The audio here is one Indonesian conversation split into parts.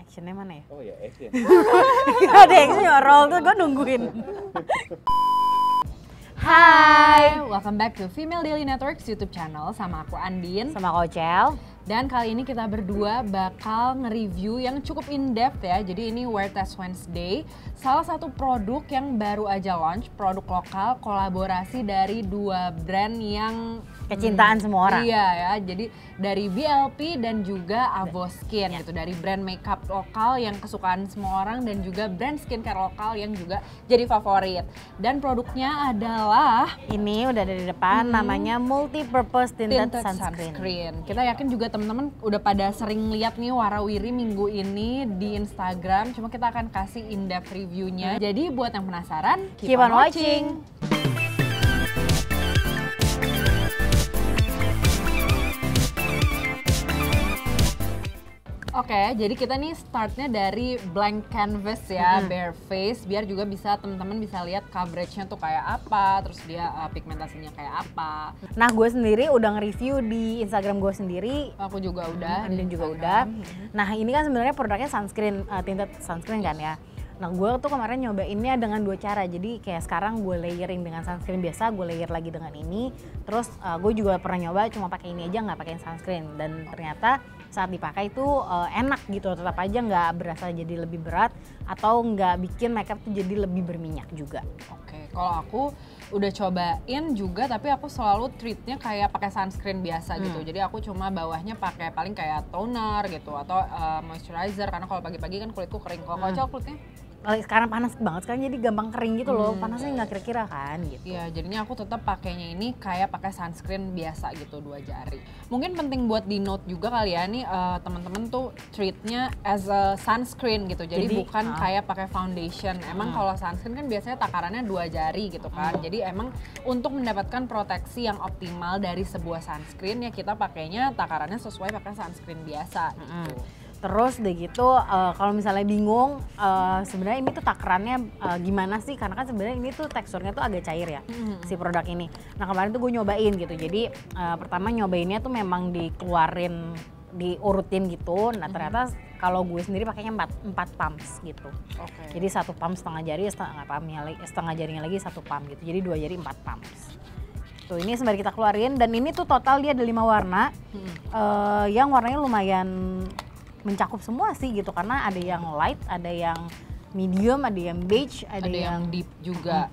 Actionnya mana ya? Oh ya, action. Ada action roll tuh gue nungguin. Hai, welcome back to Female Daily Network's YouTube channel sama aku Andin. Sama Kocel. Dan kali ini kita berdua bakal nge-review yang cukup in-depth ya. Jadi ini Wear Test Wednesday, salah satu produk yang baru aja launch, produk lokal kolaborasi dari dua brand yang kecintaan semua orang. Iya ya, jadi dari BLP dan juga Avoskin gitu, dari brand makeup lokal yang kesukaan semua orang dan juga brand skincare lokal yang juga jadi favorit. Dan produknya adalah ini udah ada di depan, namanya Multi-Purpose Tinted Sunscreen. Kita yakin juga teman-teman udah pada sering lihat nih warawiri minggu ini di Instagram, cuma kita akan kasih in-depth reviewnya. Jadi buat yang penasaran, keep on watching. Oke, jadi kita nih startnya dari blank canvas ya, bare face, biar juga bisa teman-teman bisa lihat coveragenya tuh kayak apa, terus dia pigmentasinya kayak apa. Nah, gue sendiri udah nge-review di Instagram gue sendiri. Aku juga udah. Andin juga udah. Nah, ini kan sebenarnya produknya sunscreen, tinted sunscreen kan ya. Nah, gue tuh kemarin nyobainnya dengan dua cara. Jadi kayak sekarang gue layering dengan sunscreen biasa, gue layer lagi dengan ini. Terus gue juga pernah nyoba cuma pakai ini aja, nggak pakai sunscreen. Dan ternyata saat dipakai itu enak gitu, tetap aja nggak berasa jadi lebih berat atau nggak bikin makeup tuh jadi lebih berminyak juga. Oke, kalau aku udah cobain juga, tapi aku selalu treatnya kayak pakai sunscreen biasa gitu. Jadi aku cuma bawahnya pakai paling kayak toner gitu atau moisturizer, karena kalau pagi-pagi kan kulitku kering. Kalau Kocel kulitnya? Sekarang panas banget kan, jadi gampang kering gitu loh, panasnya nggak kira-kira kan gitu. Iya, jadinya aku tetap pakainya ini kayak pakai sunscreen biasa gitu, 2 jari. Mungkin penting buat di note juga kali ya, nih teman-teman tuh treatnya as a sunscreen gitu, jadi bukan kayak pakai foundation. Emang kalau sunscreen kan biasanya takarannya 2 jari gitu kan, jadi emang untuk mendapatkan proteksi yang optimal dari sebuah sunscreen ya kita pakainya takarannya sesuai pakai sunscreen biasa gitu. Terus udah gitu kalau misalnya bingung sebenarnya ini tuh takarannya gimana sih, karena kan sebenarnya ini tuh teksturnya tuh agak cair ya si produk ini. Nah, kemarin tuh gue nyobain gitu, jadi pertama nyobainnya tuh memang dikeluarin, diurutin gitu. Nah, ternyata kalau gue sendiri pakainya 4 pumps gitu. Jadi 1 pump setengah jari, setengah jarinya lagi 1 pump gitu, jadi 2 jari 4 pumps. Tuh, ini sembari kita keluarin, dan ini tuh total dia ada 5 warna yang warnanya lumayan mencakup semua sih gitu, karena ada yang light, ada yang medium, ada yang beige, ada yang deep juga.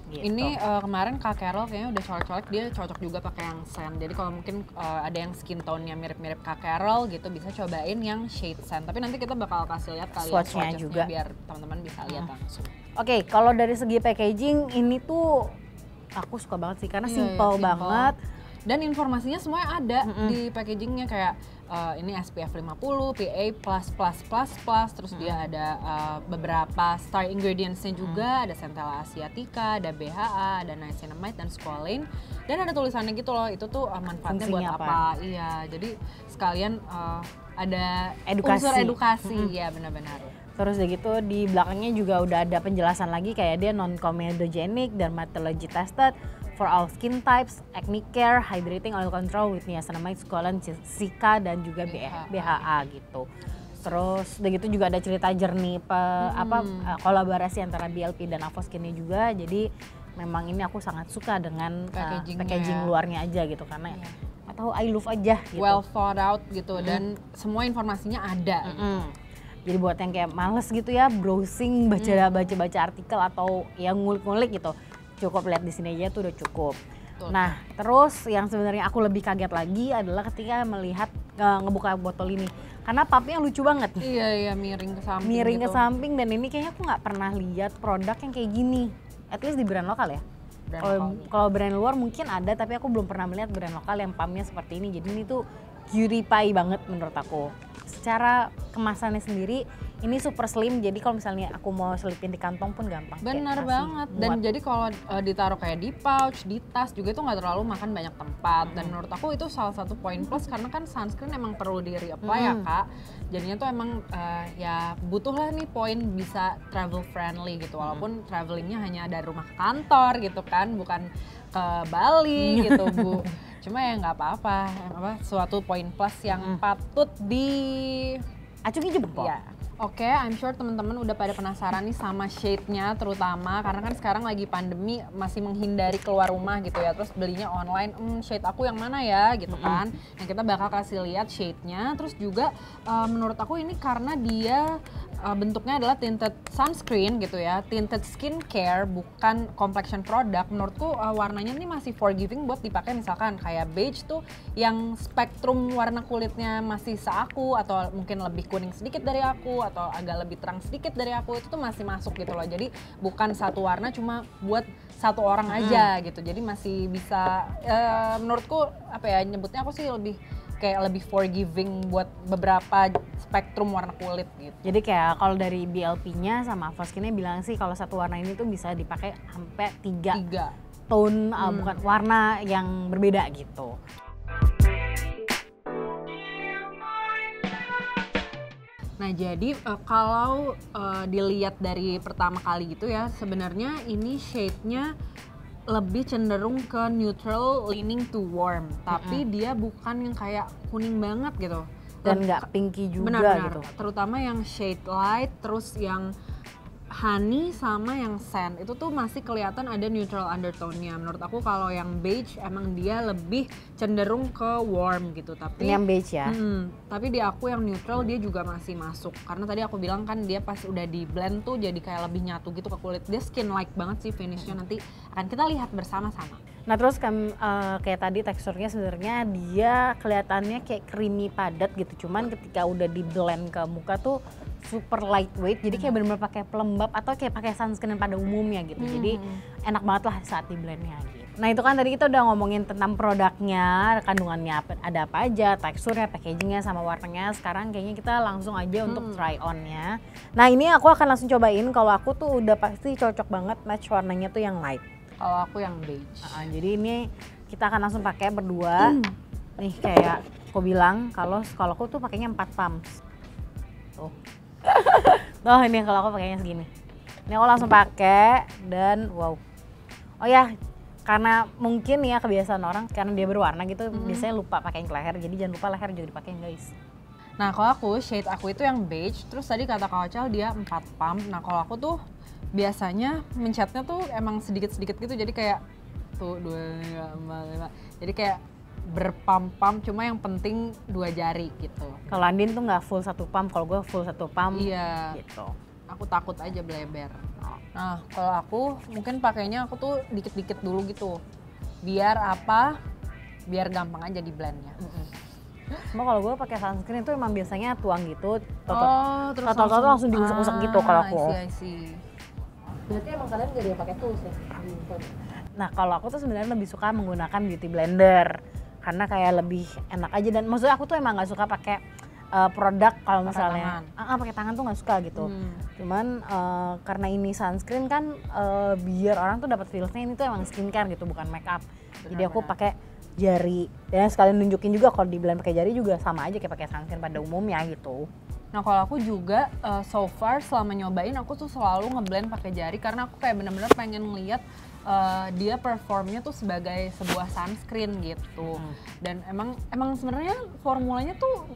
Gitu. Ini kemarin Kak Carol kayaknya udah colek-colek, dia cocok juga pakai yang sand. Jadi kalau mungkin ada yang skin tone-nya mirip-mirip Kak Carol gitu, bisa cobain yang shade sand. Tapi nanti kita bakal kasih lihat kali ya swatchnya juga, biar teman-teman bisa lihat langsung. Oke, kalau dari segi packaging ini tuh aku suka banget sih, karena simple banget. Dan informasinya semuanya ada di packagingnya, kayak ini SPF 50, PA++++, terus dia ada beberapa star ingredients-nya juga, ada Centella asiatica, ada BHA, ada niacinamide dan squalane, dan ada tulisannya gitu loh, itu tuh manfaatnya buat apa. Iya, jadi sekalian ada unsur edukasi, ya benar-benar. Terus udah gitu di belakangnya juga udah ada penjelasan lagi, kayak dia non-comedogenic, dermatology tested, for all skin types, acne care, hydrating oil control with niacinamide, squalane, cica, dan juga BHA gitu. Terus udah gitu juga ada cerita jernih kolaborasi antara BLP dan Avoskin-nya juga. Jadi memang ini aku sangat suka dengan packaging luarnya aja gitu, karena atau I love aja gitu. Well thought out gitu, dan semua informasinya ada. Jadi buat yang kayak males gitu ya browsing, baca artikel atau yang ngulik-ngulik gitu, cukup lihat di sini aja tuh udah cukup. Nah, terus yang sebenarnya aku lebih kaget lagi adalah ketika melihat ngebuka botol ini, karena pumpnya lucu banget. Iya, miring ke samping. Miring ke samping, dan ini kayaknya aku nggak pernah lihat produk yang kayak gini, at least di brand lokal ya. Kalau brand luar mungkin ada, tapi aku belum pernah melihat brand lokal yang pumpnya seperti ini. Jadi ini tuh cutie pie banget menurut aku. Secara kemasannya sendiri ini super slim, jadi kalau misalnya aku mau selipin di kantong pun gampang. Bener banget, dan jadi kalau ditaruh kayak di pouch, di tas juga itu nggak terlalu makan banyak tempat. Dan menurut aku itu salah satu poin plus, karena kan sunscreen emang perlu di reapply ya Kak. Jadinya tuh emang ya butuh lah nih poin bisa travel friendly gitu, walaupun travelingnya hanya dari rumah ke kantor gitu kan, bukan ke Bali gitu Bu. Cuma ya nggak apa-apa, suatu poin plus yang patut di acungi jempol. Ya. Oke, I'm sure teman-teman udah pada penasaran nih sama shade-nya terutama karena kan sekarang lagi pandemi masih menghindari keluar rumah gitu ya. Terus belinya online, shade aku yang mana ya gitu kan. Yang kita bakal kasih lihat shade-nya. Terus juga menurut aku ini karena dia bentuknya adalah tinted sunscreen gitu ya, tinted skincare bukan complexion product. Menurutku warnanya ini masih forgiving buat dipakai misalkan kayak beige tuh yang spektrum warna kulitnya masih seaku atau mungkin lebih kuning sedikit dari aku atau agak lebih terang sedikit dari aku, itu tuh masih masuk gitu loh. Jadi bukan satu warna cuma buat satu orang aja gitu. Jadi masih bisa menurutku apa ya nyebutnya, aku sih lebih kayak lebih forgiving buat beberapa spektrum warna kulit gitu. Jadi kayak kalau dari BLP-nya sama Avoskin-nya bilang sih kalau satu warna ini tuh bisa dipakai sampai 3 tone bukan warna yang berbeda gitu. Nah jadi kalau dilihat dari pertama kali gitu ya, sebenarnya ini shade-nya lebih cenderung ke neutral leaning to warm, tapi dia bukan yang kayak kuning banget gitu. Dan nggak pinky juga benar, gitu. Terutama yang shade light, terus yang honey sama yang sand itu tuh masih kelihatan ada neutral undertone-nya. Menurut aku kalau yang beige emang dia lebih cenderung ke warm gitu. Tapi ini yang beige ya. Tapi di aku yang neutral dia juga masih masuk. Karena tadi aku bilang kan dia pas udah di blend tuh jadi kayak lebih nyatu gitu ke kulit. Dia skin like banget sih finishnya, nanti akan kita lihat bersama-sama. Nah terus kan kayak tadi teksturnya sebenarnya dia kelihatannya kayak creamy padat gitu. Cuman ketika udah di blend ke muka tuh super lightweight, jadi kayak benar-benar pakai pelembab atau kayak pakai sunscreen pada umumnya gitu. Jadi enak banget lah saat di blendnya gitu. Nah itu kan tadi kita udah ngomongin tentang produknya, kandungannya ada apa aja, teksturnya, packagingnya, sama warnanya. Sekarang kayaknya kita langsung aja untuk try on-nya. Nah ini aku akan langsung cobain. Kalau aku tuh udah pasti cocok banget match warnanya tuh yang light. Kalau aku yang beige. Jadi ini kita akan langsung pakai berdua. Nih kayak aku bilang kalau aku tuh pakainya 4 pumps. Tuh. Tuh ini kalau aku pakainya segini. Ini aku langsung pakai dan wow. Oh ya, karena mungkin ya kebiasaan orang karena dia berwarna gitu biasanya lupa pakai ke leher. Jadi jangan lupa leher juga dipakai guys. Nah kalau aku shade aku itu yang beige, terus tadi kata Kak Ocal dia 4 pump. Nah kalau aku tuh biasanya mencetnya tuh emang sedikit-sedikit gitu, jadi kayak tuh 2, 3, 4, 5. Jadi kayak berpam-pam, cuma yang penting 2 jari gitu. Kalau Andin tuh nggak full 1 pump, kalau gue full 1 pump. Iya. Gitu. Aku takut aja bleber. Nah kalau aku mungkin pakainya aku tuh dikit-dikit dulu gitu. Biar apa? Biar gampang aja di blendnya. Cuma kalau gue pakai sunscreen itu emang biasanya tuang gitu. Terus langsung diusap-usap gitu kalau aku. I see. Berarti emang kalian gak dia pakai tools ya? Nah kalau aku tuh sebenarnya lebih suka menggunakan beauty blender karena kayak lebih enak aja, dan maksudnya aku tuh emang nggak suka pakai produk kalau misalnya pakai tangan tuh nggak suka gitu. Cuman karena ini sunscreen kan biar orang tuh dapat feelsnya ini tuh emang skincare gitu, bukan make up. Jadi aku pakai jari, dan sekalian nunjukin juga kalau di blend pakai jari juga sama aja kayak pakai sunscreen pada umumnya gitu. Nah kalau aku juga so far selama nyobain aku tuh selalu ngeblend pakai jari karena aku kayak bener-bener pengen ngeliat dia performnya tuh sebagai sebuah sunscreen gitu. Dan emang sebenarnya formulanya tuh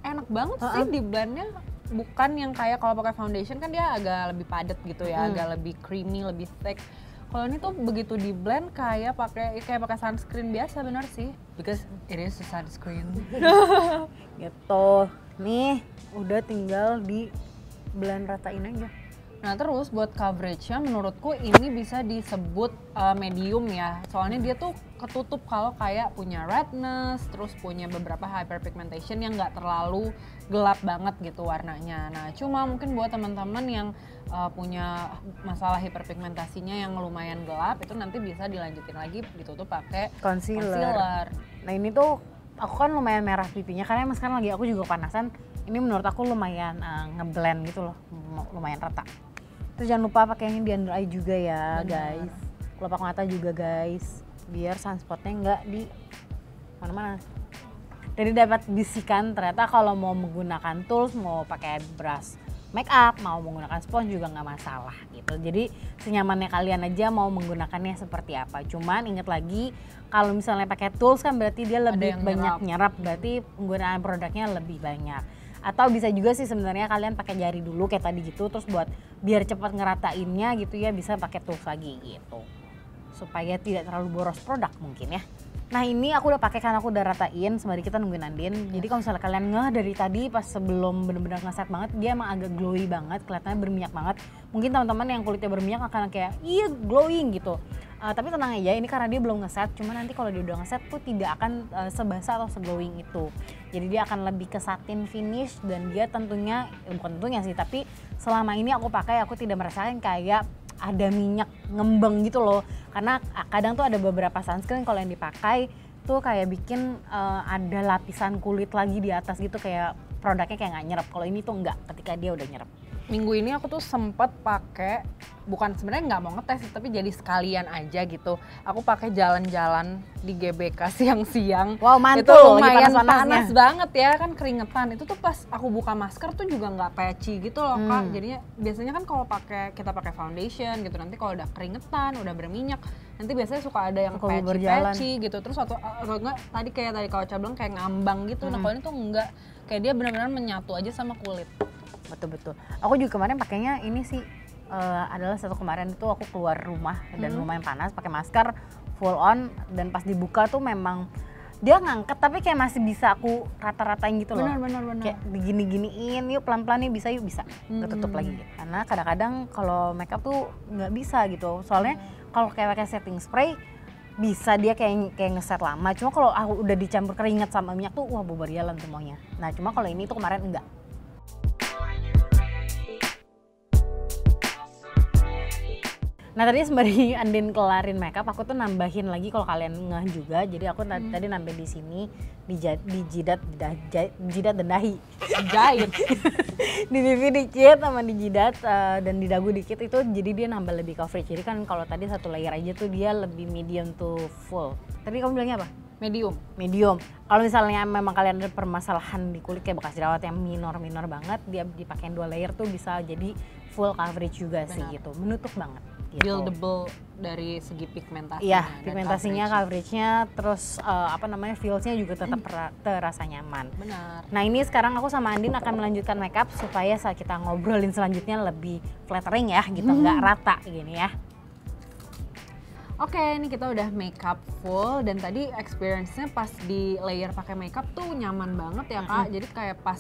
enak banget sih di blendnya. Bukan yang kayak kalau pakai foundation kan dia agak lebih padat gitu ya, agak lebih creamy, lebih thick. Kalau ini tuh begitu di blend kayak pakai sunscreen biasa, bener sih. Because it is a sunscreen. Gitu. Nih udah tinggal di blend ratain aja. Nah terus buat coveragenya menurutku ini bisa disebut medium ya. Soalnya dia tuh ketutup kalau kayak punya redness, terus punya beberapa hyperpigmentation yang nggak terlalu gelap banget gitu warnanya. Nah cuma mungkin buat teman-teman yang punya masalah hiperpigmentasinya yang lumayan gelap, itu nanti bisa dilanjutin lagi ditutup pakai concealer. Nah ini tuh aku kan lumayan merah pipinya karena emang sekarang lagi aku juga panasan. Ini menurut aku lumayan ngeblend gitu loh, lumayan rata. Terus jangan lupa pakainya di under eye juga ya guys. Kelopak mata juga guys, biar sunspotnya nggak di mana-mana. Jadi dapat bisikan ternyata kalau mau menggunakan tools, mau pakai brush make up, mau menggunakan sponge juga nggak masalah gitu. Jadi senyamannya kalian aja mau menggunakannya seperti apa. Cuman ingat lagi kalau misalnya pakai tools kan berarti dia lebih banyak nyerap, berarti penggunaan produknya lebih banyak. Atau bisa juga sih sebenarnya kalian pakai jari dulu kayak tadi gitu, terus buat biar cepat ngeratainnya gitu ya bisa pakai tools lagi gitu. Supaya tidak terlalu boros produk mungkin ya. Nah ini aku udah pakai karena aku udah ratain sembari kita nungguin Andin. Jadi kalau misalnya kalian ngeh dari tadi pas sebelum bener-bener ngeset banget, dia emang agak glowy banget, kelihatannya berminyak banget. Mungkin teman-teman yang kulitnya berminyak akan kayak iya glowing gitu. Tapi tenang aja, ini karena dia belum ngeset, cuma nanti kalau dia udah ngeset tuh tidak akan sebasah atau seglowing itu. Jadi dia akan lebih ke satin finish dan dia tentunya, bukan tentunya sih, tapi selama ini aku pakai aku tidak merasakan kayak ada minyak ngembang gitu loh. Karena kadang tuh ada beberapa sunscreen kalau yang dipakai tuh kayak bikin ada lapisan kulit lagi di atas gitu, kayak produknya kayak nggak nyerap. Kalau ini tuh enggak, ketika dia udah nyerap. Minggu ini aku tuh sempet pakai, bukan sebenarnya nggak mau ngetes tapi jadi sekalian aja gitu. Aku pakai jalan-jalan di GBK siang-siang. Wow, mantul. Itu lumayan panas banget ya, kan keringetan. Itu tuh pas aku buka masker tuh juga nggak patchy gitu loh Kak. Jadinya biasanya kan kalau kita pakai foundation gitu, nanti kalau udah keringetan, udah berminyak, nanti biasanya suka ada yang patchy gitu. Terus atau enggak tadi Kak Ocha bilang kayak ngambang gitu. Nah kalau ini tuh enggak, kayak dia benar-benar menyatu aja sama kulit. Betul-betul. Aku juga kemarin pakainya ini sih adalah satu kemarin itu aku keluar rumah dan lumayan panas pakai masker full on, dan pas dibuka tuh memang dia ngangkat tapi kayak masih bisa aku rata-ratain gitu loh. Benar. Kayak digini-giniin, yuk pelan-pelan nih bisa ketutup lagi. Karena kadang-kadang kalau makeup tuh nggak bisa gitu. Soalnya kalau kayak pakai setting spray bisa dia kayak ngeset lama. Cuma kalau aku udah dicampur keringat sama minyak tuh wah bubar jalan semuanya. Nah cuma kalau ini tuh kemarin enggak. Nah tadi sembari Andin kelarin makeup, aku tuh nambahin lagi kalau kalian ngeh juga. Jadi aku tadi nambahin di sini di jidat dan dahi. Jahit. Di pipi dikit sama di jidat dan di dagu dikit itu, jadi dia nambah lebih coverage. Jadi kan kalau tadi satu layer aja tuh dia lebih medium to full. Tadi kamu bilangnya apa? Medium. Kalau misalnya memang kalian ada permasalahan di kulit kayak bekas jerawat yang minor banget, dia dipakein 2 layer tuh bisa jadi full coverage juga. Benar. Sih gitu. Menutup banget. Gitu. Buildable dari segi pigmentasinya. Iya, pigmentasinya, coveragenya, terus feels-nya juga tetap terasa nyaman. Benar. Nah ini sekarang aku sama Andin akan melanjutkan makeup supaya saat kita ngobrolin selanjutnya lebih flattering ya, gitu, nggak rata gini ya. Oke, ini kita udah makeup full, dan tadi experience-nya pas di layer pakai makeup tuh nyaman banget ya Kak. Jadi kayak pas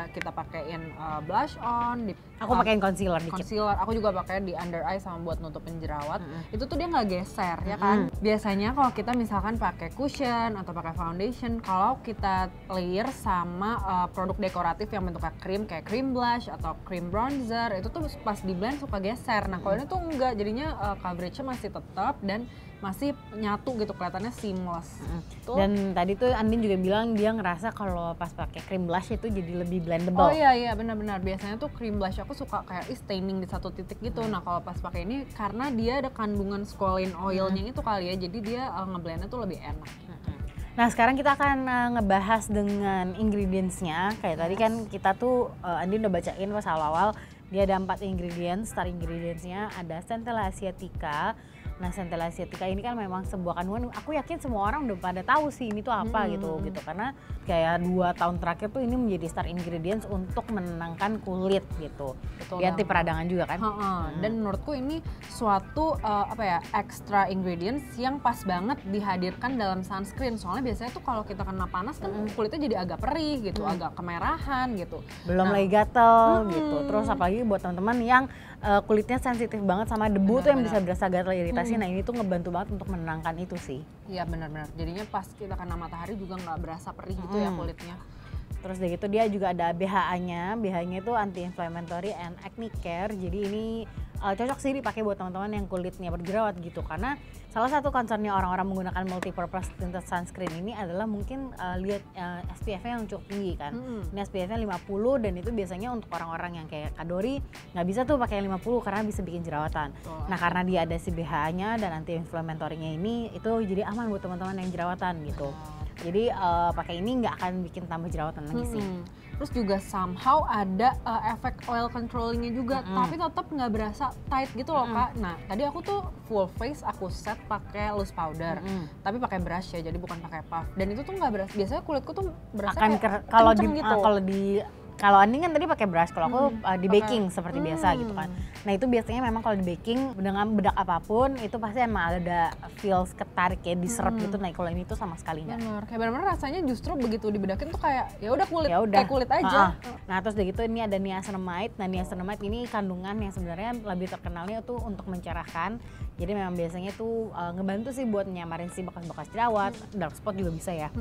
kita pakein blush on, aku pakein concealer dikit. Aku juga pakai di under eye sama buat nutupin jerawat. Itu tuh dia nggak geser ya kan. Biasanya kalau kita misalkan pakai cushion atau pakai foundation, kalau kita layer sama produk dekoratif yang bentuknya krim kayak cream blush atau cream bronzer, itu tuh pas di blend suka geser. Nah kalau ini tuh enggak, jadinya coveragenya masih tetap dan masih nyatu gitu, kelihatannya seamless. Dan tadi tuh Andin juga bilang dia ngerasa kalau pas pakai cream blush itu jadi lebih blendable. Oh iya benar-benar. Biasanya tuh cream blush aku suka kayak staining di satu titik gitu. Nah kalau pas pakai ini karena dia ada kandungan squalene oilnya itu kali ya, jadi dia ngeblendnya tuh lebih enak. Nah sekarang kita akan ngebahas dengan ingredientsnya. Kayak tadi kan kita tuh Andin udah bacain pas awal-awal, dia ada 4 ingredients. Star ingredientsnya ada Centella asiatica. Nah Centella asiatica ini kan memang sebuah kandungan, aku yakin semua orang udah pada tahu sih ini tuh apa gitu karena kayak 2 tahun terakhir tuh ini menjadi star ingredients untuk menenangkan kulit gitu. Betul, di anti peradangan juga kan. Dan menurutku ini suatu extra ingredients yang pas banget dihadirkan dalam sunscreen. Soalnya biasanya tuh kalau kita kena panas kan kulitnya jadi agak perih gitu, agak kemerahan gitu. Belum lagi gatel gitu. Terus apalagi buat teman-teman yang kulitnya sensitif banget sama debu tuh yang bisa berasa gatal iritasi. Nah ini tuh ngebantu banget untuk menenangkan itu sih. Iya benar-benar. Jadinya pas kita kena matahari juga nggak berasa perih gitu ya kulitnya. Terus dari itu dia juga ada BHA-nya. BHA-nya itu anti-inflammatory and acne care. Jadi ini cocok sih dipakai buat teman-teman yang kulitnya berjerawat gitu. Karena salah satu concernnya orang-orang menggunakan multi-purpose tinted sunscreen ini adalah mungkin lihat SPF-nya yang cukup tinggi kan. Ini SPF-nya 50 dan itu biasanya untuk orang-orang yang kayak Kadori nggak bisa tuh pakai 50 karena bisa bikin jerawatan. Nah karena dia ada si BHA-nya dan anti-inflammatory-nya ini, itu jadi aman buat teman-teman yang jerawatan gitu. Jadi pakai ini nggak akan bikin tambah jerawatan lagi sih. Terus juga somehow ada efek oil controllingnya juga, tapi tetap nggak berasa tight gitu loh Kak. Nah tadi aku tuh full face aku set pakai loose powder, tapi pakai brush ya, jadi bukan pakai puff. Dan itu tuh nggak berasa. Biasanya kulitku tuh berasa akan kayak kalau kenceng gitu. Kalau di Kalau Andin kan tadi pakai brush, kalau aku di baking seperti biasa gitu kan. Nah itu biasanya memang kalau di baking dengan bedak apapun itu pasti emang ada feels ketarik ya, diserap gitu. Nah kalau ini tuh sama sekali nggak. Bener, kayak bener-bener rasanya justru begitu dibedakin tuh kayak ya udah kulit, kayak kulit aja. Nah terus udah gitu ini ada niacinamide. Nah niacinamide ini kandungan yang sebenarnya lebih terkenalnya tuh untuk mencerahkan. Jadi memang biasanya tuh ngebantu sih buat nyamarin si bekas-bekas jerawat, dark spot juga bisa ya.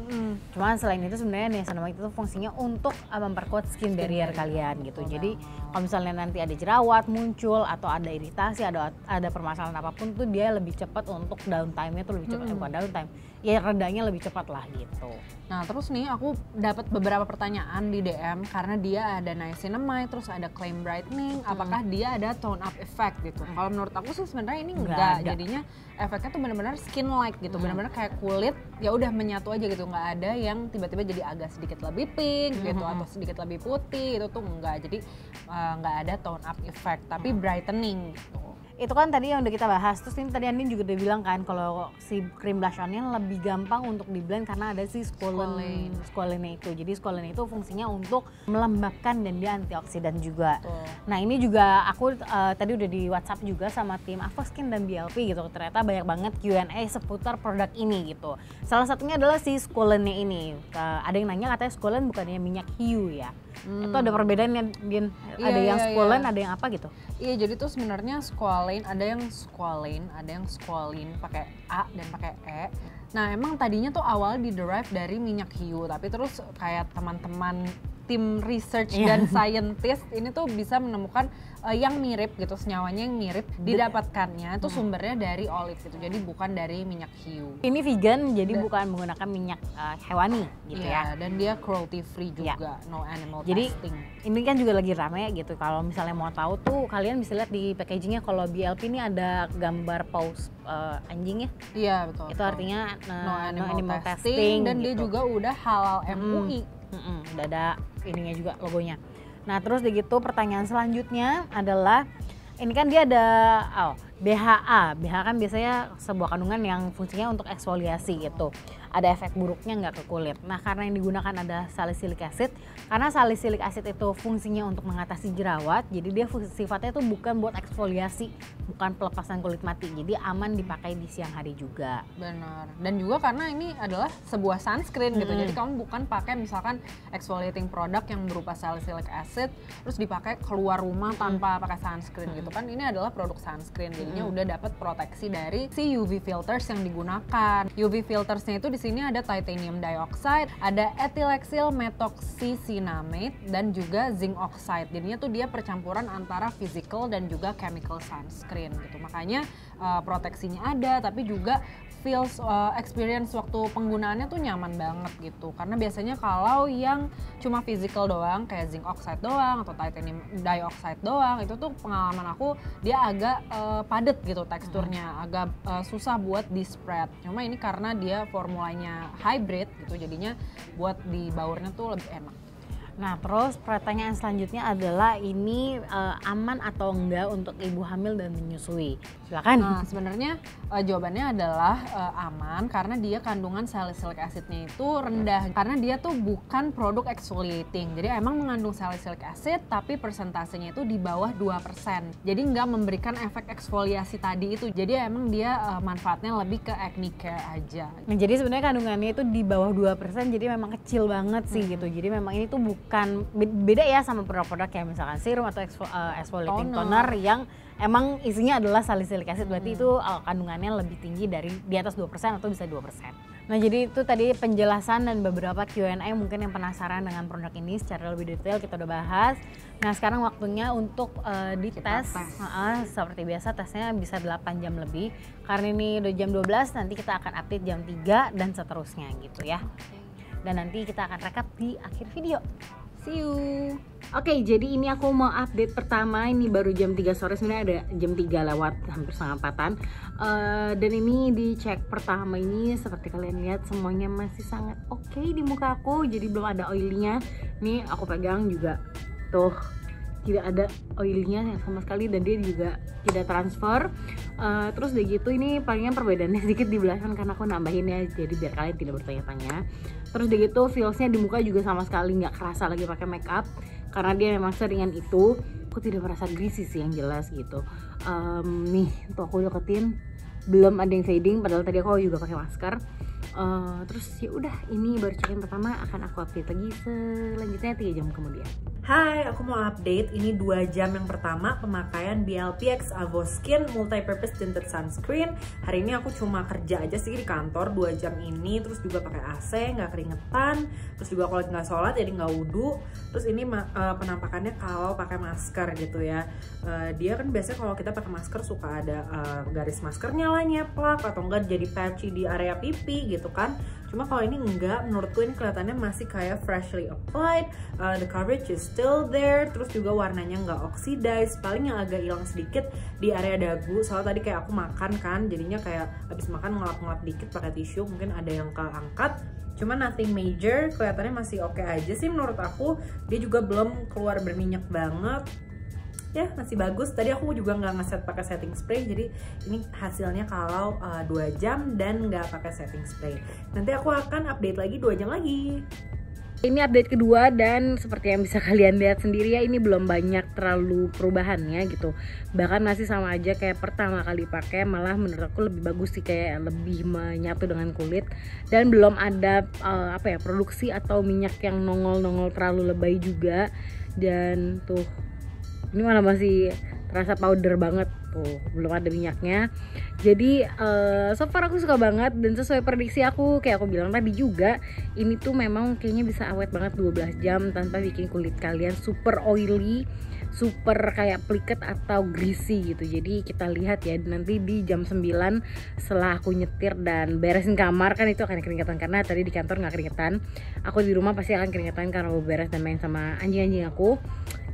Cuman selain itu sebenarnya niacinamide itu fungsinya untuk memperkuat skin barrier kalian gitu. Jadi kalau misalnya nanti ada jerawat muncul atau ada iritasi, ada permasalahan apapun tuh dia lebih cepat untuk downtime-nya tuh lebih cepat, bukan downtime, ya redanya lebih cepat lah gitu. Nah terus nih aku dapat beberapa pertanyaan di DM karena dia ada niacinamide, terus ada claim brightening, apakah dia ada tone up effect gitu. Kalau menurut aku sih sebenarnya ini enggak, jadinya efeknya tuh benar-benar skin like gitu, benar-benar kayak kulit ya udah menyatu aja gitu, nggak ada yang tiba-tiba jadi agak sedikit lebih pink gitu atau sedikit lebih putih, itu tuh enggak. Jadi nggak ada tone up effect tapi brightening gitu. Itu kan tadi yang udah kita bahas. Terus ini tadi Andin juga udah bilang kan kalau si cream blush on-nya lebih gampang untuk di blend karena ada si squalene itu. Jadi squalene itu fungsinya untuk melembabkan dan dia antioksidan juga. Nah ini juga aku tadi udah di WhatsApp juga sama tim Avoskin dan BLP gitu. Ternyata banyak banget Q&A seputar produk ini gitu. Salah satunya adalah si squalene ini. Ada yang nanya katanya squalene bukannya minyak hiu ya. Itu ada perbedaannya, Din. Ada yang squalene, ada yang apa gitu? Iya, jadi tuh sebenarnya squalane, ada yang squalene pakai A dan pakai E. Nah, emang tadinya tuh awal di-derive dari minyak hiu, tapi terus kayak teman-teman tim research dan scientist ini tuh bisa menemukan yang mirip gitu, senyawanya yang mirip, didapatkannya itu sumbernya dari olive gitu, jadi bukan dari minyak hiu. Ini vegan, jadi bukan menggunakan minyak hewani gitu ya. Dan dia cruelty free juga, no animal jadi, testing. Ini kan juga lagi rame gitu, kalau misalnya mau tahu tuh kalian bisa lihat di packagingnya, kalau BLP ini ada gambar paus anjingnya. Iya betul. Itu artinya no animal testing dan gitu. dia juga udah halal MUI. Udah ada ininya juga logonya. Nah terus begitu pertanyaan selanjutnya adalah ini kan dia ada BHA. BHA kan biasanya sebuah kandungan yang fungsinya untuk eksfoliasi gitu. Ada efek buruknya nggak ke kulit. Nah karena yang digunakan ada salicylic acid. Karena salicylic acid itu fungsinya untuk mengatasi jerawat. Jadi dia sifatnya itu bukan buat eksfoliasi, bukan pelepasan kulit mati. Jadi aman dipakai di siang hari juga. Benar. Dan juga karena ini adalah sebuah sunscreen gitu. Jadi kamu bukan pakai misalkan exfoliating produk yang berupa salicylic acid terus dipakai keluar rumah tanpa pakai sunscreen gitu kan. Ini adalah produk sunscreen. Jadinya udah dapat proteksi dari si UV filters yang digunakan. UV filtersnya itu di sini ada titanium dioxide, ada ethylexyl methoxycinnamate dan juga zinc oxide. Jadinya tuh dia percampuran antara physical dan juga chemical sunscreen gitu. Makanya proteksinya ada, tapi juga feels experience waktu penggunaannya tuh nyaman banget gitu. Karena biasanya kalau yang cuma physical doang kayak zinc oxide doang atau titanium dioxide doang, itu tuh pengalaman aku dia agak padat gitu teksturnya, agak susah buat di spread. Cuma ini karena dia formulanya hybrid gitu, jadinya buat di baurnya tuh lebih enak. Nah terus pertanyaan selanjutnya adalah ini aman atau enggak untuk ibu hamil dan menyusui? Silakan. Nah sebenarnya jawabannya adalah aman karena dia kandungan salicylic acidnya itu rendah. Karena dia tuh bukan produk exfoliating. Jadi emang mengandung salicylic acid tapi persentasenya itu di bawah 2%. Jadi nggak memberikan efek eksfoliasi tadi itu. Jadi emang dia manfaatnya lebih ke acne care aja. Nah jadi sebenarnya kandungannya itu di bawah 2%, jadi memang kecil banget sih gitu. Jadi memang ini tuh bukan beda ya sama produk-produk kayak misalkan serum atau exfoliating toner yang emang isinya adalah salicylic acid, berarti itu kandungannya lebih tinggi dari di atas 2% atau bisa 2%. Nah jadi itu tadi penjelasan dan beberapa Q&A mungkin yang penasaran dengan produk ini secara lebih detail kita udah bahas. Nah sekarang waktunya untuk dites. Seperti biasa tesnya bisa 8 jam lebih. Karena ini udah jam 12, nanti kita akan update jam 3 dan seterusnya gitu ya. Dan nanti kita akan rekap di akhir video. See you. Oke, jadi ini aku mau update pertama. Ini baru jam 3 sore, sebenarnya ada jam 3 lewat hampir setengah 4-an. Dan ini di cek pertama ini seperti kalian lihat semuanya masih sangat oke di muka aku. Jadi belum ada oily-nya. Nih aku pegang juga tuh tidak ada oily-nya sama sekali dan dia juga tidak transfer. Terus udah gitu ini palingan perbedaannya sedikit di belasan karena aku nambahin ya, jadi biar kalian tidak bertanya-tanya. Terus udah gitu feelsnya di muka juga sama sekali nggak kerasa lagi pakai make up. karena dia memang seringan itu. Aku tidak merasa greasy sih yang jelas gitu. Nih tuh aku deketin, belum ada yang fading padahal tadi aku juga pakai masker. Terus ya udah, ini baru check-in pertama, akan aku update lagi selanjutnya 3 jam kemudian. Hai, aku mau update, ini 2 jam yang pertama pemakaian BLP X Avoskin Multi-Purpose Tinted Sunscreen. Hari ini aku cuma kerja aja sih di kantor 2 jam ini, terus juga pakai AC, nggak keringetan, terus juga kalau nggak sholat jadi nggak wudhu. Terus ini penampakannya kalau pakai masker gitu ya. Dia kan biasanya kalau kita pakai masker suka ada garis maskernya lah nyeplak atau enggak jadi patchy di area pipi gitu kan. Cuma kalau ini enggak, menurutku ini kelihatannya masih kayak freshly applied, the coverage is still there, terus juga warnanya nggak oxidize, paling yang agak hilang sedikit di area dagu, soalnya tadi kayak aku makan kan, jadinya kayak habis makan ngelap-ngelap dikit pakai tisu, mungkin ada yang keangkat. Cuma nothing major, kelihatannya masih oke aja sih menurut aku. Dia juga belum keluar berminyak banget. Ya masih bagus. Tadi aku juga nggak ngeset pakai setting spray, jadi ini hasilnya kalau 2 jam dan nggak pakai setting spray. Nanti aku akan update lagi 2 jam lagi. Ini update kedua dan seperti yang bisa kalian lihat sendiri ya, ini belum banyak terlalu perubahannya gitu. Bahkan masih sama aja kayak pertama kali pakai, malah menurut aku lebih bagus sih, kayak lebih menyatu dengan kulit. Dan belum ada produksi atau minyak yang nongol-nongol terlalu lebay juga. Dan tuh, ini malah masih terasa powder banget tuh, belum ada minyaknya. Jadi so far aku suka banget dan sesuai prediksi aku, kayak aku bilang tadi juga, ini tuh memang kayaknya bisa awet banget 12 jam tanpa bikin kulit kalian super oily, super kayak pliket atau greasy gitu. Jadi kita lihat ya nanti di jam 9 setelah aku nyetir dan beresin kamar, kan itu akan keringetan karena tadi di kantor nggak keringetan. Aku di rumah pasti akan keringetan karena aku beres dan main sama anjing-anjing aku.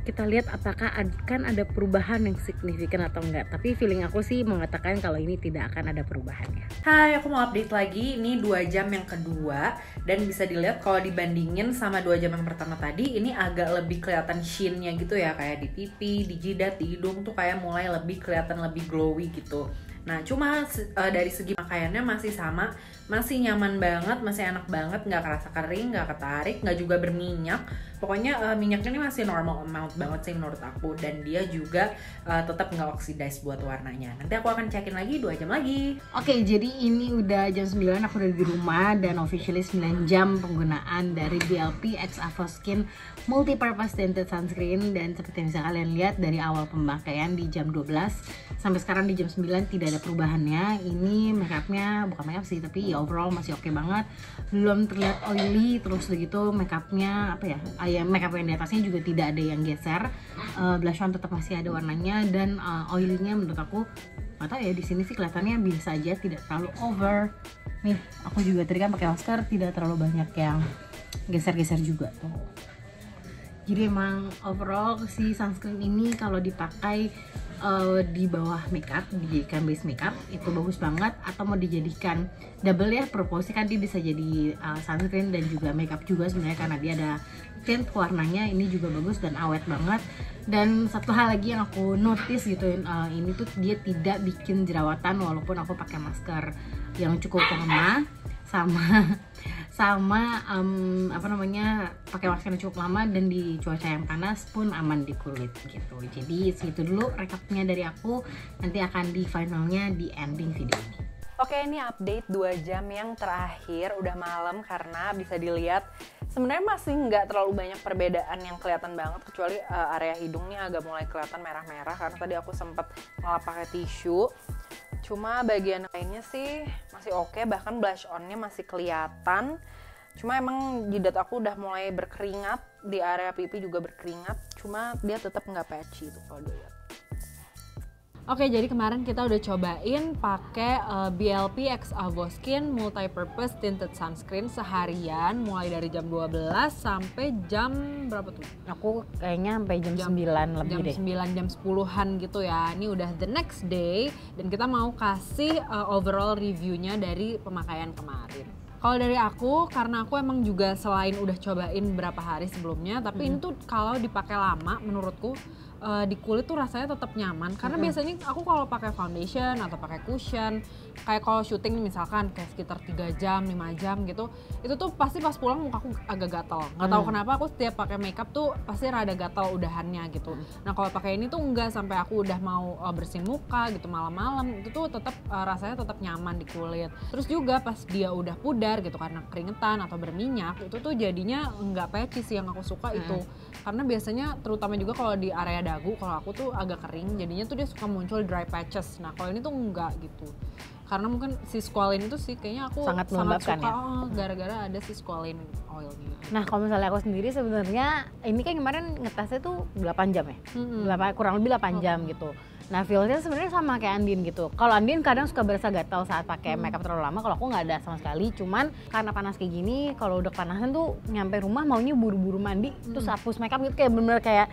Kita lihat apakah akan ada perubahan yang signifikan atau enggak. Tapi feeling aku sih mengatakan kalau ini tidak akan ada perubahannya. Hai, aku mau update lagi. Ini 2 jam yang kedua. Dan bisa dilihat kalau dibandingin sama 2 jam yang pertama tadi, ini agak lebih kelihatan sheen-nya gitu ya. Kayak di pipi, di jidat, di hidung tuh kayak mulai lebih kelihatan lebih glowy gitu. Nah cuma dari segi pakaiannya masih sama, masih nyaman banget, masih enak banget, nggak kerasa kering, nggak ketarik, nggak juga berminyak. Pokoknya minyaknya ini masih normal amount banget sih menurut aku. Dan dia juga tetap nggak oxidize buat warnanya. Nanti aku akan cekin lagi 2 jam lagi. Oke, jadi ini udah jam 9, aku udah di rumah dan officially 9 jam penggunaan dari BLP X Avoskin Multi-Purpose Tinted Sunscreen. Dan seperti yang bisa kalian lihat dari awal pemakaian di jam 12 sampai sekarang di jam 9 tidak ada perubahannya. Ini makeupnya bukan makeup sih, tapi ya overall masih oke banget, belum terlihat oily. Terus begitu makeupnya makeup yang di atasnya juga tidak ada yang geser. Blush on tetap masih ada warnanya dan oilynya menurut aku nggak tahu ya, di sini sih kelihatannya biasa aja, tidak terlalu over. Nih aku juga tadi kan pakai masker, tidak terlalu banyak yang geser-geser juga tuh. Jadi emang overall si sunscreen ini kalau dipakai di bawah makeup, dijadikan base makeup itu bagus banget, atau mau dijadikan double ya, purpose kan dia bisa jadi sunscreen dan juga makeup juga sebenarnya karena dia ada tint warnanya. Ini juga bagus dan awet banget. Dan satu hal lagi yang aku notice gitu, ini tuh dia tidak bikin jerawatan walaupun aku pakai masker yang cukup lama sama pakai masker yang cukup lama dan di cuaca yang panas pun aman di kulit gitu. Jadi segitu dulu recapnya dari aku, nanti akan di finalnya di ending video ini. Oke, ini update 2 jam yang terakhir, udah malam karena bisa dilihat sebenarnya masih nggak terlalu banyak perbedaan yang kelihatan banget, kecuali area hidungnya agak mulai kelihatan merah-merah karena tadi aku sempet ngelap pakai tisu. Cuma bagian lainnya sih masih oke, bahkan blush on-nya masih kelihatan. Cuma emang jidat aku udah mulai berkeringat, di area pipi juga berkeringat, cuma dia tetap nggak patchy tuh kalau dilihat. Oke, jadi kemarin kita udah cobain pakai BLP X Avoskin Multi-Purpose Tinted Sunscreen seharian, mulai dari jam 12 sampai jam berapa tuh? Aku kayaknya sampai jam 9 lebih deh. Jam 9, jam 10-an gitu ya. Ini udah the next day dan kita mau kasih overall reviewnya dari pemakaian kemarin. Kalau dari aku, karena aku emang juga selain udah cobain berapa hari sebelumnya, tapi ini tuh kalau dipakai lama menurutku di kulit tuh rasanya tetap nyaman. Karena biasanya aku kalau pakai foundation atau pakai cushion, kayak kalau syuting misalkan kayak sekitar 3 jam, 5 jam gitu, itu tuh pasti pas pulang muka aku agak gatal. Nggak tahu kenapa aku setiap pakai makeup tuh pasti rada gatal udahannya gitu. Nah kalau pakai ini tuh enggak, sampai aku udah mau bersihin muka gitu malam-malam, itu tuh tetap rasanya tetap nyaman di kulit. Terus juga pas dia udah pudar gitu karena keringetan atau berminyak, itu tuh jadinya nggak patchy sih, yang aku suka itu. Karena biasanya terutama juga kalau di area dagu, kalau aku tuh agak kering, jadinya tuh dia suka muncul dry patches. Nah kalau ini tuh enggak gitu. Karena mungkin si squalene itu sih kayaknya aku sangat suka melembabkan ya? gara-gara ada si squalene oilnya. Nah kalau misalnya aku sendiri sebenarnya ini kan kemarin ngetesnya tuh 8 jam ya, kurang lebih 8 jam gitu. Nah feelnya sebenarnya sama kayak Andin gitu. Kalau Andin kadang suka berasa gatal saat pakai makeup terlalu lama, kalau aku nggak ada sama sekali. Cuman karena panas kayak gini, kalau udah kepanasan tuh nyampe rumah maunya buru-buru mandi, terus hapus makeup gitu, kayak bener-bener kayak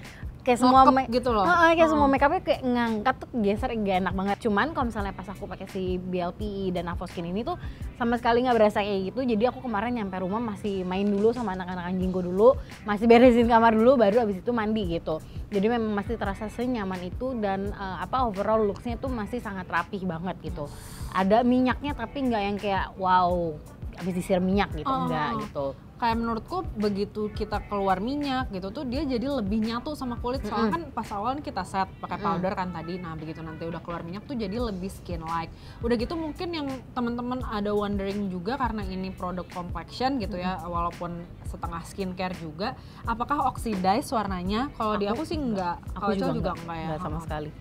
semua gitu loh. Kayak semua makeupnya kayak ngangkat tuh geser, gak enak banget. Cuman kalau misalnya pas aku pakai si BLPE dan Avoskin ini tuh sama sekali nggak berasa kayak gitu. Jadi aku kemarin nyampe rumah masih main dulu sama anak-anak anjingku dulu, masih beresin kamar dulu, baru abis itu mandi gitu. Jadi memang masih terasa senyaman itu, dan overall looksnya tuh masih sangat rapih banget gitu. Ada minyaknya tapi nggak yang kayak wow abis disiram minyak gitu, enggak gitu. Kayak menurutku begitu kita keluar minyak gitu tuh dia jadi lebih nyatu sama kulit. Soalnya kan pas awal kita set pakai powder kan tadi, nah begitu nanti udah keluar minyak tuh jadi lebih skin like. Udah gitu mungkin yang teman-teman ada wondering juga, karena ini produk complexion gitu ya, walaupun setengah skincare juga, apakah oxidize warnanya? Kalau di aku sih enggak, Aku juga enggak ya, enggak sama sekali.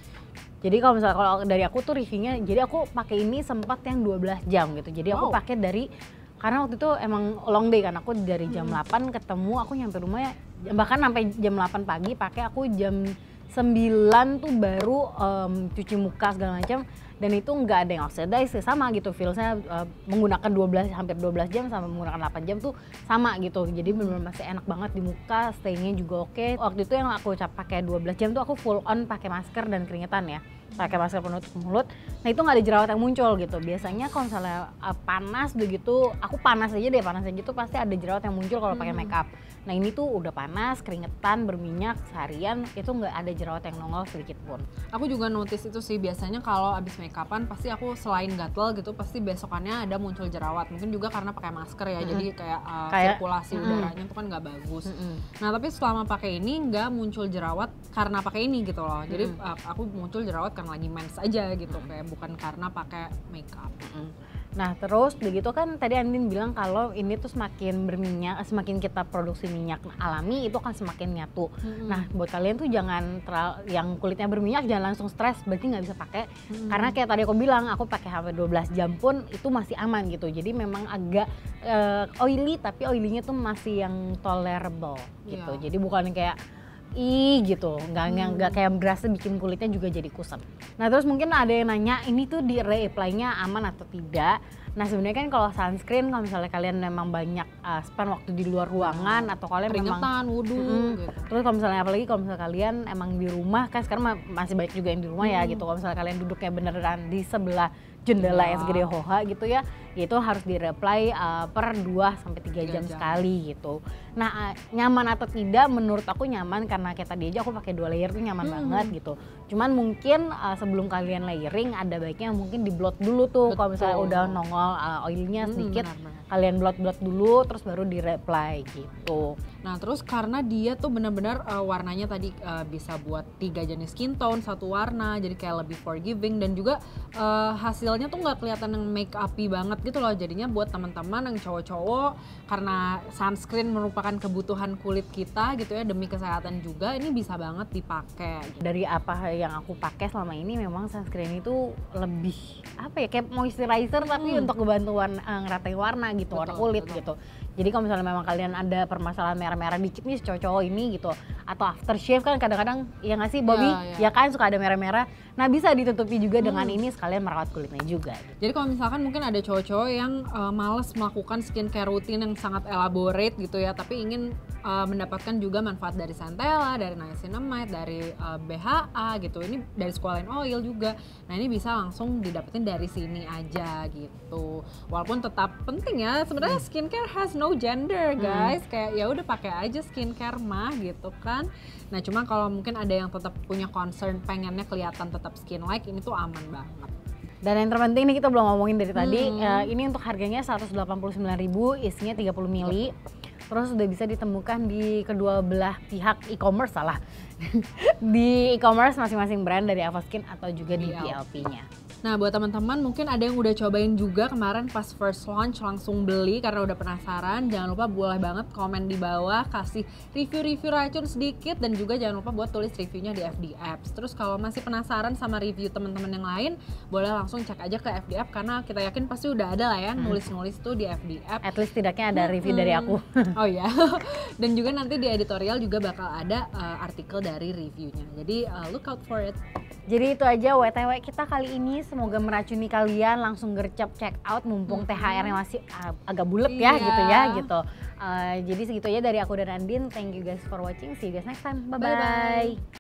Jadi kalau misalnya kalau dari aku tuh reviewnya, jadi aku pakai ini sempat yang 12 jam gitu. Jadi aku pakai dari, karena waktu itu emang long day kan, aku dari jam 8 ketemu, aku nyampe rumah ya bahkan sampai jam 8 pagi pakai, aku jam 9 tuh baru cuci muka segala macam, dan itu nggak ada yang oxidize, sama gitu feelsnya, menggunakan hampir 12 jam sama menggunakan 8 jam tuh sama gitu. Jadi benar-benar masih enak banget di muka, stay-nya juga oke. Waktu itu yang aku pakai 12 jam tuh aku full on pakai masker dan keringetan ya, pakai masker penutup mulut. Nah itu nggak ada jerawat yang muncul gitu. Biasanya kalau misalnya panas begitu, aku panas aja tuh pasti ada jerawat yang muncul kalau pakai makeup. Nah ini tuh udah panas, keringetan, berminyak seharian, itu nggak ada jerawat yang nongol sedikit pun. Aku juga notice itu sih, biasanya kalau abis makeupan pasti aku selain gatel gitu pasti besokannya ada muncul jerawat. Mungkin juga karena pakai masker ya, jadi kayak sirkulasi udaranya tuh kan nggak bagus. Nah tapi selama pakai ini nggak muncul jerawat karena pakai ini gitu loh. Jadi aku muncul jerawat karena lagi mens aja gitu, kayak bukan karena pakai makeup. Nah terus begitu kan tadi Andin bilang kalau ini tuh semakin berminyak, semakin kita produksi minyak alami itu akan semakin nyatu. Nah buat kalian tuh jangan yang kulitnya berminyak jangan langsung stres, berarti nggak bisa pakai. Karena kayak tadi aku bilang, aku pakai hampir 12 jam pun itu masih aman gitu. Jadi memang agak oily, tapi oilynya tuh masih yang tolerable gitu. Jadi bukan kayak gitu, nggak kayak berasa bikin kulitnya juga jadi kusam. Nah terus mungkin ada yang nanya ini tuh di reapply-nya aman atau tidak. Nah sebenarnya kan kalau sunscreen, kalau misalnya kalian memang banyak spend waktu di luar ruangan atau kalian keringetan, wudhu gitu. Terus kalau misalnya apalagi kalau misalnya kalian emang di rumah kan, sekarang masih banyak juga yang di rumah ya gitu. Kalau misalnya kalian duduknya beneran di sebelah jendela yang segede hoha gitu ya, itu harus di-reapply per 2-3 jam sekali gitu. Nah nyaman atau tidak, menurut aku nyaman, karena kayak tadi aja aku pakai 2 layer tuh nyaman banget gitu. Cuman mungkin sebelum kalian layering ada baiknya mungkin di blot dulu tuh. Kalau misalnya udah nongol oilnya sedikit, kalian blot dulu terus baru di-reapply gitu. Nah terus karena dia tuh benar-benar warnanya tadi bisa buat 3 jenis skin tone, satu warna, jadi kayak lebih forgiving, dan juga hasilnya tuh nggak kelihatan yang make up-y banget gitu loh. Jadinya buat teman-teman yang cowok-cowok, karena sunscreen merupakan kebutuhan kulit kita gitu ya, demi kesehatan juga, ini bisa banget dipakai gitu. Dari apa yang aku pakai selama ini, memang sunscreen itu lebih kayak moisturizer tapi untuk kebantuan ngeratain warna gitu, warna kulit gitu. Jadi kalau misalnya memang kalian ada permasalahan merah-merah dikit nih cowok ini gitu, atau aftershave kan kadang-kadang ya nggak sih Bobby, ya kan suka ada merah-merah. Nah bisa ditutupi juga dengan ini, sekalian merawat kulitnya juga gitu. Jadi kalau misalkan mungkin ada cowok-cowok yang males melakukan skincare rutin yang sangat elaborate gitu ya, tapi ingin mendapatkan juga manfaat dari centella, dari niacinamide, dari BHA gitu, ini dari squalene oil juga. Nah ini bisa langsung didapetin dari sini aja gitu. Walaupun tetap penting ya sebenarnya, skincare has no gender guys, kayak ya udah pakai aja skincare mah gitu kan. Nah cuma kalau mungkin ada yang tetap punya concern pengennya kelihatan tetap skin like, ini tuh aman banget. Dan yang terpenting nih kita belum ngomongin dari tadi, ini untuk harganya 189.000, isinya 30 ml. Terus udah bisa ditemukan di kedua belah pihak e-commerce di e-commerce masing-masing brand dari Avoskin atau juga di PLP-nya. Nah buat teman-teman mungkin ada yang udah cobain juga kemarin pas first launch langsung beli karena udah penasaran. Jangan lupa boleh banget komen di bawah, kasih review-review racun sedikit, dan juga jangan lupa buat tulis reviewnya di FD Apps. Terus kalau masih penasaran sama review teman-teman yang lain, boleh langsung cek aja ke FD App karena kita yakin pasti udah ada lah ya nulis-nulis tuh di FD App. At least tidaknya ada review dari aku. Oh ya, dan juga nanti di editorial juga bakal ada artikel dari reviewnya. Jadi look out for it. Jadi itu aja WTW kita kali ini, semoga meracuni kalian, langsung gercep check out mumpung THR-nya masih agak bulet ya gitu. Jadi segitu aja dari aku dan Andin. Thank you guys for watching, see you guys next time, bye bye.